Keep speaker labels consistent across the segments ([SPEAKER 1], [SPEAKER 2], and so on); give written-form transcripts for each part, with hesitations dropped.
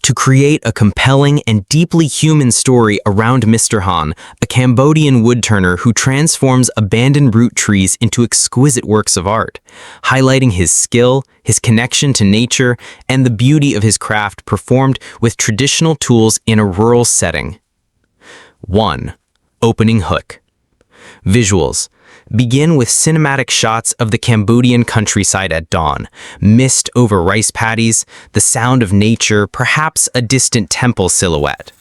[SPEAKER 1] to create a compelling and deeply human story around Mr. Han, a Cambodian woodturner who transforms abandoned root trees into exquisite works of art, highlighting his skill, his connection to nature, and the beauty of his craft performed with traditional tools in a rural setting. 1. Opening hook. Visuals. Begin with cinematic shots of the Cambodian countryside at dawn, mist over rice paddies, the sound of nature, perhaps a distant temple silhouette.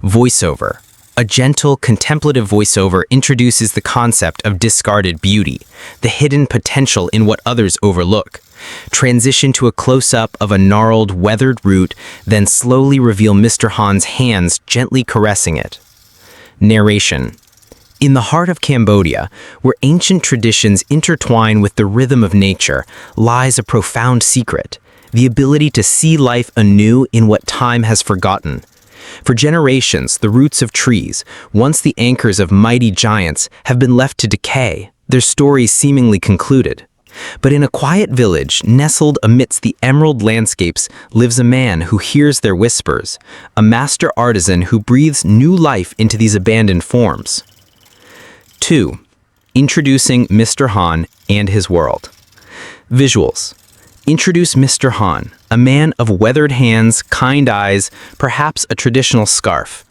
[SPEAKER 1] Voiceover. A gentle, contemplative voiceover introduces the concept of discarded beauty, the hidden potential in what others overlook. Transition to a close-up of a gnarled, weathered root, then slowly reveal Mr. Han's hands gently caressing it. Narration. In the heart of Cambodia, where ancient traditions intertwine with the rhythm of nature, lies a profound secret, the ability to see life anew in what time has forgotten. For generations, the roots of trees, once the anchors of mighty giants, have been left to decay, their stories seemingly concluded. But in a quiet village, nestled amidst the emerald landscapes, lives a man who hears their whispers, a master artisan who breathes new life into these abandoned forms. 2. Introducing Mr. Han and his world. Visuals. Introduce Mr. Han, a man of weathered hands, kind eyes, perhaps a traditional scarf.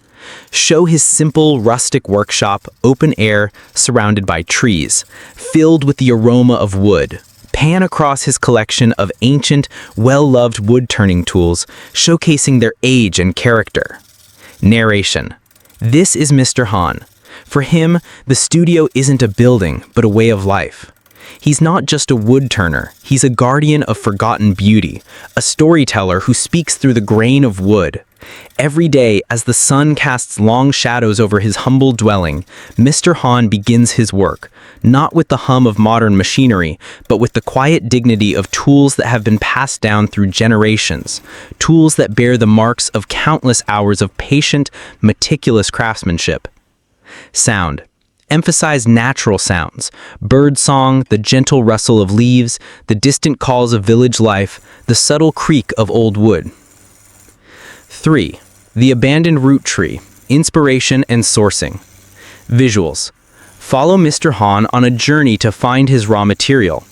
[SPEAKER 1] Show his simple, rustic workshop, open air, surrounded by trees, filled with the aroma of wood. Pan across his collection of ancient, well-loved wood-turning tools, showcasing their age and character. Narration. This is Mr. Han. For him, the studio isn't a building, but a way of life. He's not just a wood-turner, he's a guardian of forgotten beauty, a storyteller who speaks through the grain of wood. Every day, as the sun casts long shadows over his humble dwelling, Mr. Han begins his work, not with the hum of modern machinery, but with the quiet dignity of tools that have been passed down through generations, tools that bear the marks of countless hours of patient, meticulous craftsmanship. Sound. Emphasize natural sounds, bird song, the gentle rustle of leaves, the distant calls of village life, the subtle creak of old wood. 3. The abandoned root tree, inspiration and sourcing. Visuals. Follow Mr. Han on a journey to find his raw material.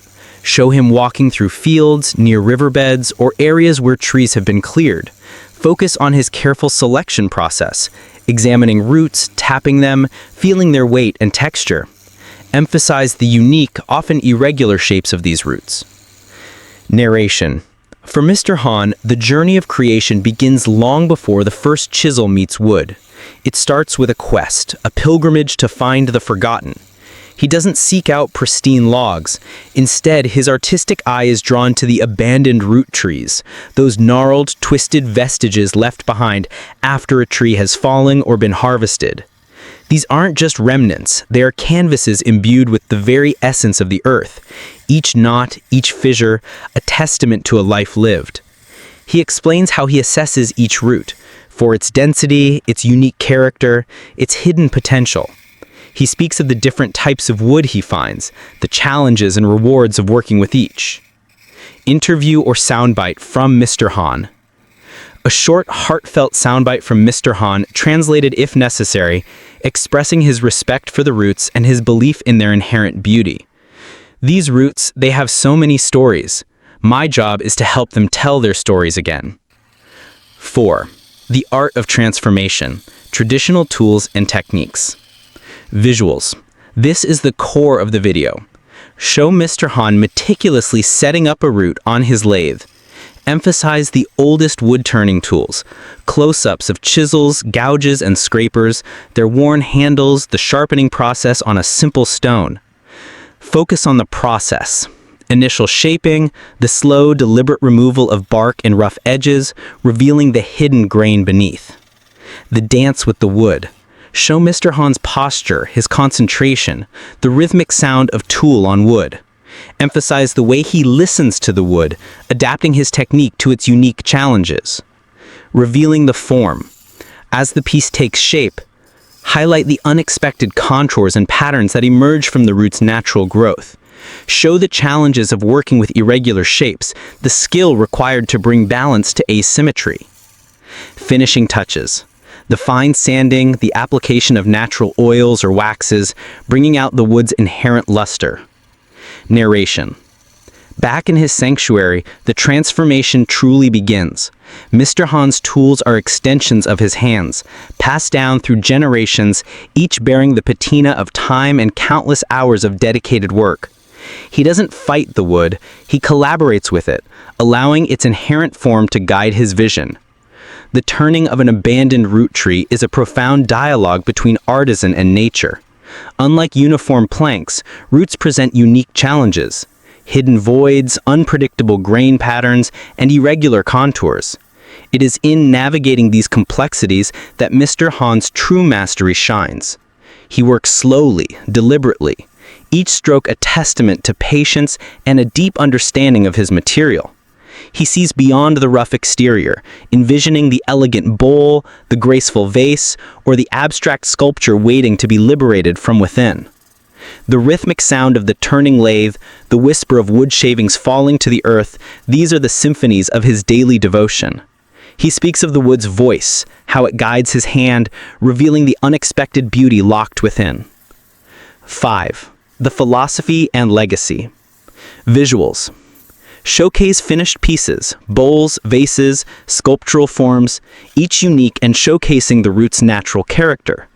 [SPEAKER 1] Show him walking through fields, near riverbeds, or areas where trees have been cleared. Focus on his careful selection process, examining roots, tapping them, feeling their weight and texture. Emphasize the unique, often irregular shapes of these roots. Narration. For Mr. Han, the journey of creation begins long before the first chisel meets wood. It starts with a quest, a pilgrimage to find the forgotten. He doesn't seek out pristine logs. Instead, his artistic eye is drawn to the abandoned root trees, those gnarled, twisted vestiges left behind after a tree has fallen or been harvested. These aren't just remnants, they are canvases imbued with the very essence of the earth, each knot, each fissure, a testament to a life lived. He explains how he assesses each root, for its density, its unique character, its hidden potential. He speaks of the different types of wood he finds, the challenges and rewards of working with each. Interview or soundbite from Mr. Han. A short, heartfelt soundbite from Mr. Han, translated if necessary, expressing his respect for the roots and his belief in their inherent beauty. These roots, they have so many stories. My job is to help them tell their stories again. 4. The art of transformation, traditional tools and techniques. Visuals. This is the core of the video. Show Mr. Han meticulously setting up a root on his lathe. Emphasize the oldest wood-turning tools, close-ups of chisels, gouges, and scrapers, their worn handles, the sharpening process on a simple stone. Focus on the process. Initial shaping, the slow, deliberate removal of bark and rough edges, revealing the hidden grain beneath. The dance with the wood. Show Mr. Han's posture, his concentration, the rhythmic sound of tool on wood. Emphasize the way he listens to the wood, adapting his technique to its unique challenges. Revealing the form. As the piece takes shape, highlight the unexpected contours and patterns that emerge from the root's natural growth. Show the challenges of working with irregular shapes, the skill required to bring balance to asymmetry. Finishing touches. The fine sanding, the application of natural oils or waxes, bringing out the wood's inherent luster. Narration. Back in his sanctuary, the transformation truly begins. Mr. Han's tools are extensions of his hands, passed down through generations, each bearing the patina of time and countless hours of dedicated work. He doesn't fight the wood, he collaborates with it, allowing its inherent form to guide his vision. The turning of an abandoned root tree is a profound dialogue between artisan and nature. Unlike uniform planks, roots present unique challenges. Hidden voids, unpredictable grain patterns, and irregular contours. It is in navigating these complexities that Mr. Han's true mastery shines. He works slowly, deliberately, each stroke a testament to patience and a deep understanding of his material. He sees beyond the rough exterior, envisioning the elegant bowl, the graceful vase, or the abstract sculpture waiting to be liberated from within. The rhythmic sound of the turning lathe, the whisper of wood shavings falling to the earth, these are the symphonies of his daily devotion. He speaks of the wood's voice, how it guides his hand, revealing the unexpected beauty locked within. 5. The philosophy and legacy. Visuals. Showcase finished pieces, bowls, vases, sculptural forms, each unique and showcasing the root's natural character.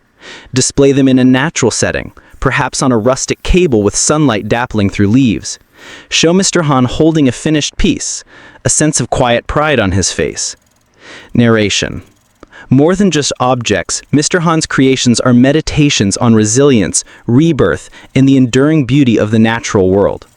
[SPEAKER 1] Display them in a natural setting, perhaps on a rustic cable with sunlight dappling through leaves. Show Mr. Han holding a finished piece, a sense of quiet pride on his face. Narration. More than just objects, Mr. Han's creations are meditations on resilience, rebirth, and the enduring beauty of the natural world.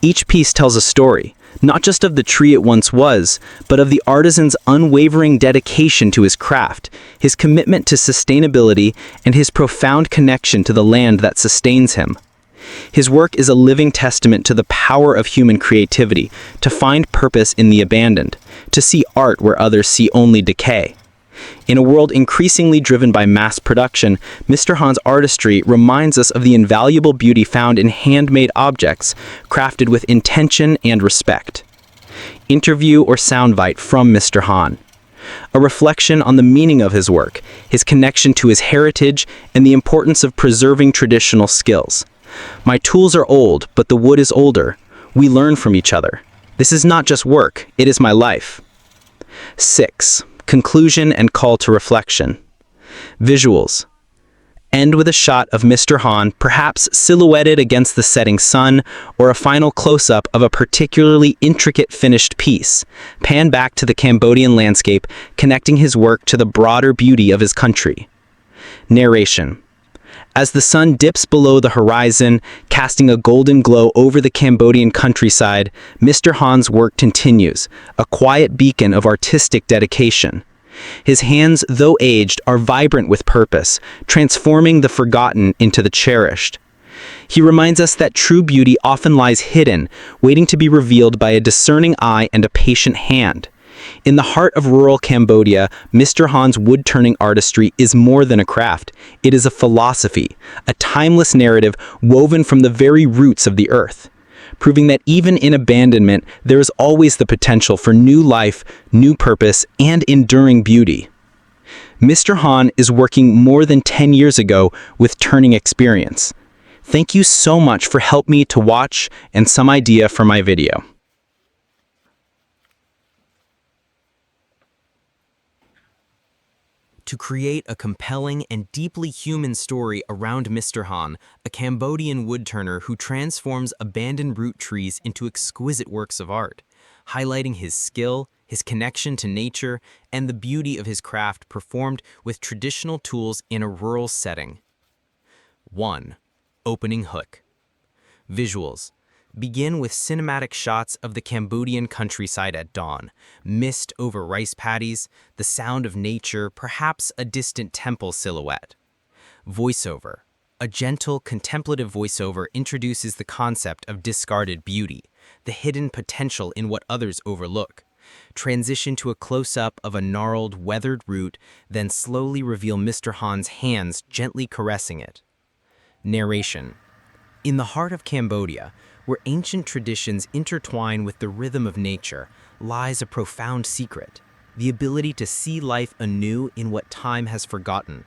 [SPEAKER 1] Each piece tells a story, not just of the tree it once was, but of the artisan's unwavering dedication to his craft, his commitment to sustainability, and his profound connection to the land that sustains him. His work is a living testament to the power of human creativity, to find purpose in the abandoned, to see art where others see only decay. In a world increasingly driven by mass production, Mr. Han's artistry reminds us of the invaluable beauty found in handmade objects, crafted with intention and respect. Interview or soundbite from Mr. Han. A reflection on the meaning of his work, his connection to his heritage, and the importance of preserving traditional skills. My tools are old, but the wood is older. We learn from each other. This is not just work, it is my life. 6. Conclusion and call to reflection. Visuals. End with a shot of Mr. Han, perhaps silhouetted against the setting sun, or a final close-up of a particularly intricate finished piece. Pan back to the Cambodian landscape, connecting his work to the broader beauty of his country. Narration. As the sun dips below the horizon, casting a golden glow over the Cambodian countryside, Mr. Han's work continues, a quiet beacon of artistic dedication. His hands, though aged, are vibrant with purpose, transforming the forgotten into the cherished. He reminds us that true beauty often lies hidden, waiting to be revealed by a discerning eye and a patient hand. In the heart of rural Cambodia, Mr. Han's wood-turning artistry is more than a craft. It is a philosophy, a timeless narrative woven from the very roots of the earth, proving that even in abandonment, there is always the potential for new life, new purpose, and enduring beauty. Mr. Han is working more than 10 years ago with turning experience. Thank you so much for helping me to watch and some idea for my video. To create a compelling and deeply human story around Mr. Han, a Cambodian woodturner who transforms abandoned root trees into exquisite works of art, highlighting his skill, his connection to nature, and the beauty of his craft performed with traditional tools in a rural setting. 1. Opening hook. Visuals. Begin with cinematic shots of the Cambodian countryside at dawn, mist over rice paddies, the sound of nature, perhaps a distant temple silhouette. Voiceover. A gentle, contemplative voiceover introduces the concept of discarded beauty, the hidden potential in what others overlook. Transition to a close-up of a gnarled, weathered root, then slowly reveal Mr. Han's hands gently caressing it. Narration. In the heart of Cambodia, where ancient traditions intertwine with the rhythm of nature, lies a profound secret. the ability to see life anew in what time has forgotten.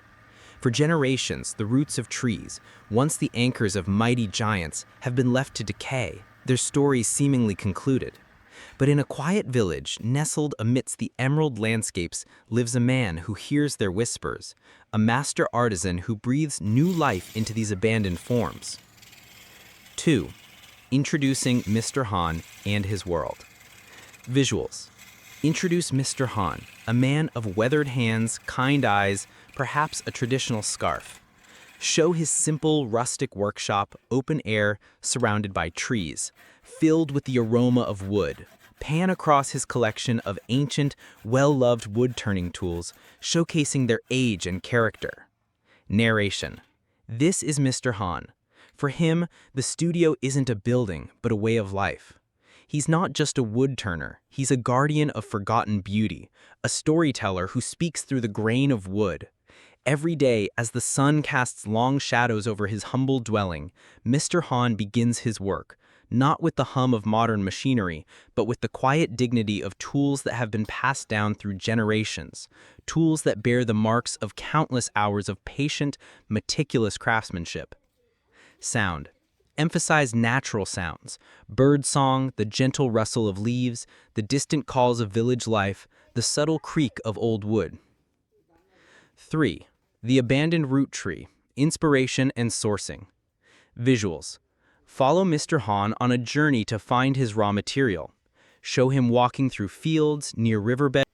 [SPEAKER 1] For generations, the roots of trees, once the anchors of mighty giants, have been left to decay, their stories seemingly concluded. But in a quiet village, nestled amidst the emerald landscapes, lives a man who hears their whispers, a master artisan who breathes new life into these abandoned forms. 2. Introducing Mr. Han and his world. Visuals. Introduce Mr. Han, a man of weathered hands, kind eyes, perhaps a traditional scarf. Show his simple, rustic workshop, open air, surrounded by trees, filled with the aroma of wood. Pan across his collection of ancient, well-loved wood-turning tools, showcasing their age and character. Narration. This is Mr. Han. For him, the studio isn't a building, but a way of life. He's not just a wood-turner, he's a guardian of forgotten beauty, a storyteller who speaks through the grain of wood. Every day, as the sun casts long shadows over his humble dwelling, Mr. Han begins his work, not with the hum of modern machinery, but with the quiet dignity of tools that have been passed down through generations, tools that bear the marks of countless hours of patient, meticulous craftsmanship. Sound. Emphasize natural sounds, bird song, the gentle rustle of leaves, the distant calls of village life, the subtle creak of old wood. 3. The abandoned root tree, inspiration and sourcing. Visuals. Follow Mr. Han on a journey to find his raw material. Show him walking through fields, near riverbeds,